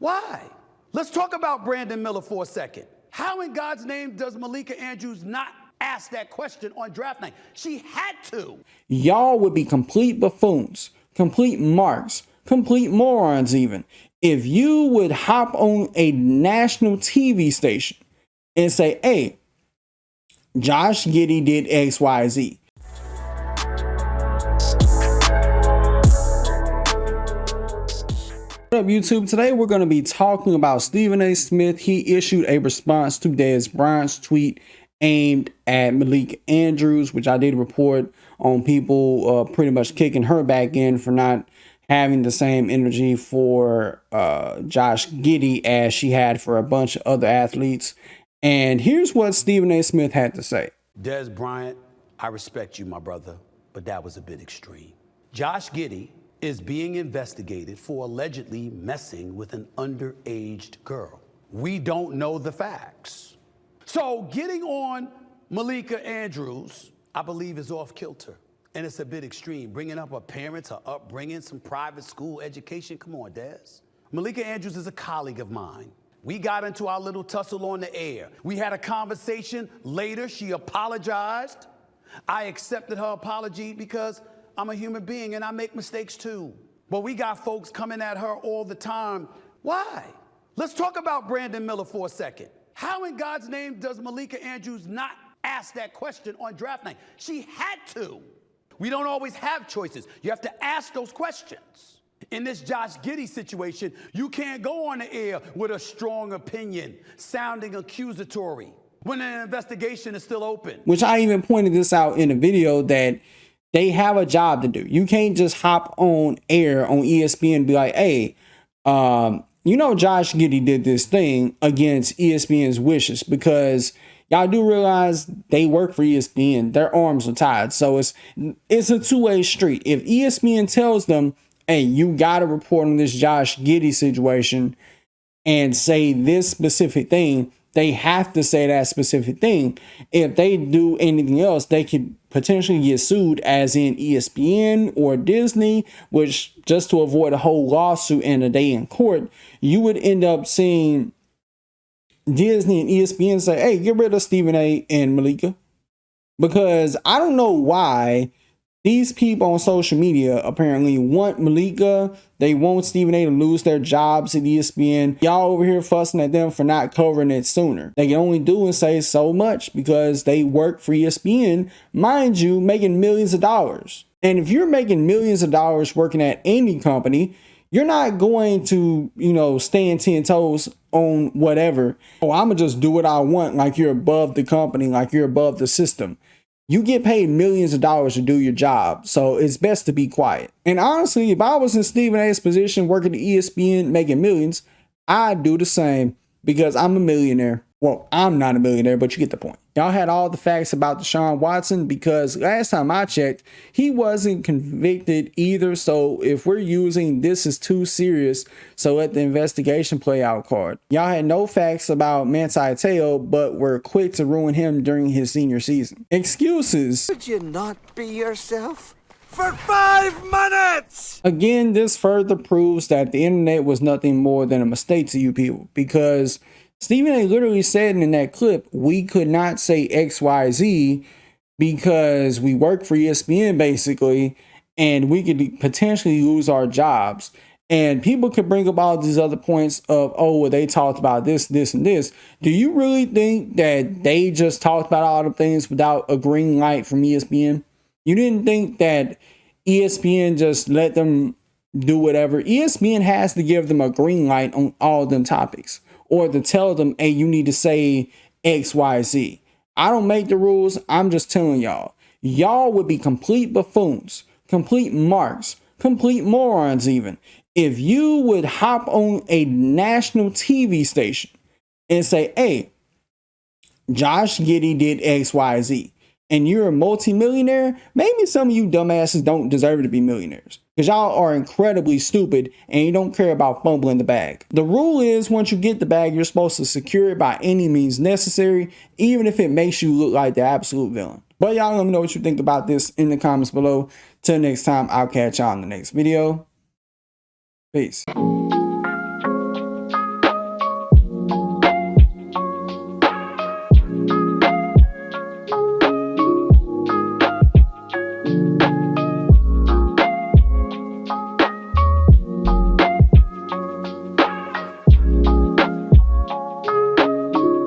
Why? Let's talk about Brandon Miller for a second. How in God's name does Malika Andrews not ask that question on draft night? She had to. Y'all would be complete buffoons, complete marks, complete morons even, if you would hop on a national TV station and say, hey, Josh Giddey did XYZ. What up, YouTube? Today we're going to be talking about Stephen A. Smith. He issued a response to Dez Bryant's tweet aimed at Malika Andrews, which I did report on people pretty much kicking her back in for not having the same energy for Josh Giddey as she had for a bunch of other athletes. And here's what Stephen A. Smith had to say. Dez Bryant, I respect you, my brother, but that was a bit extreme. Josh Giddey is being investigated for allegedly messing with an underage girl. We don't know the facts. So getting on Malika Andrews, I believe, is off kilter. And it's a bit extreme. Bringing up her parents, her upbringing, some private school education. Come on, Dez. Malika Andrews is a colleague of mine. We got into our little tussle on the air. We had a conversation. Later, she apologized. I accepted her apology because I'm a human being and I make mistakes too. But we got folks coming at her all the time. Why? Let's talk about Brandon Miller for a second. How in God's name does Malika Andrews not ask that question on draft night? She had to. We don't always have choices. You have to ask those questions. In this Josh Giddey situation, you can't go on the air with a strong opinion, sounding accusatory, when an investigation is still open. Which I even pointed this out in a video that they have a job to do. You can't just hop on air on ESPN and be like, hey, you know, Josh Giddey did this thing against ESPN's wishes, because y'all do realize they work for ESPN. Their arms are tied. So it's a two-way street. If ESPN tells them, hey, you got to report on this Josh Giddey situation and say this specific thing, they have to say that specific thing. If they do anything else, they could potentially get sued, as in ESPN or Disney, which, just to avoid a whole lawsuit and a day in court, you would end up seeing Disney and ESPN say, hey, get rid of Stephen A. and Malika. Because I don't know why these people on social media apparently want Malika. They want Stephen A. to lose their jobs at ESPN. Y'all over here fussing at them for not covering it sooner. They can only do and say so much because they work for ESPN, mind you, making millions of dollars. And if you're making millions of dollars working at any company, you're not going to, you know, stand 10 toes on whatever. Oh, I'm going to just do what I want, like you're above the company, like you're above the system. You get paid millions of dollars to do your job, so it's best to be quiet. And honestly, if I was in Stephen A's position working at ESPN making millions, I'd do the same, because I'm a millionaire. Well, I'm not a millionaire, but you get the point. Y'all had all the facts about Deshaun Watson, because last time I checked, he wasn't convicted either. So if we're using this is too serious, so let the investigation play out card. Y'all had no facts about Manti Te'o, but were quick to ruin him during his senior season. Excuses. Could you not be yourself for 5 minutes? Again, this further proves that the internet was nothing more than a mistake to you people, because Stephen A. literally said in that clip, we could not say XYZ because we work for ESPN basically, and we could potentially lose our jobs. And people could bring up all these other points of, oh, well, they talked about this, this, and this. Do you really think that they just talked about all the things without a green light from ESPN? You didn't think that ESPN just let them do whatever? ESPN has to give them a green light on all them topics, or to tell them, hey, you need to say XYZ. I don't make the rules. I'm just telling y'all. Y'all would be complete buffoons, complete marks, complete morons even, if you would hop on a national TV station and say, hey, Josh Giddey did XYZ, and you're a multimillionaire. Maybe some of you dumbasses don't deserve to be millionaires, because y'all are incredibly stupid and you don't care about fumbling the bag. The rule is, once you get the bag, you're supposed to secure it by any means necessary, even if it makes you look like the absolute villain. But y'all let me know what you think about this in the comments below. Till next time, I'll catch y'all in the next video. Peace.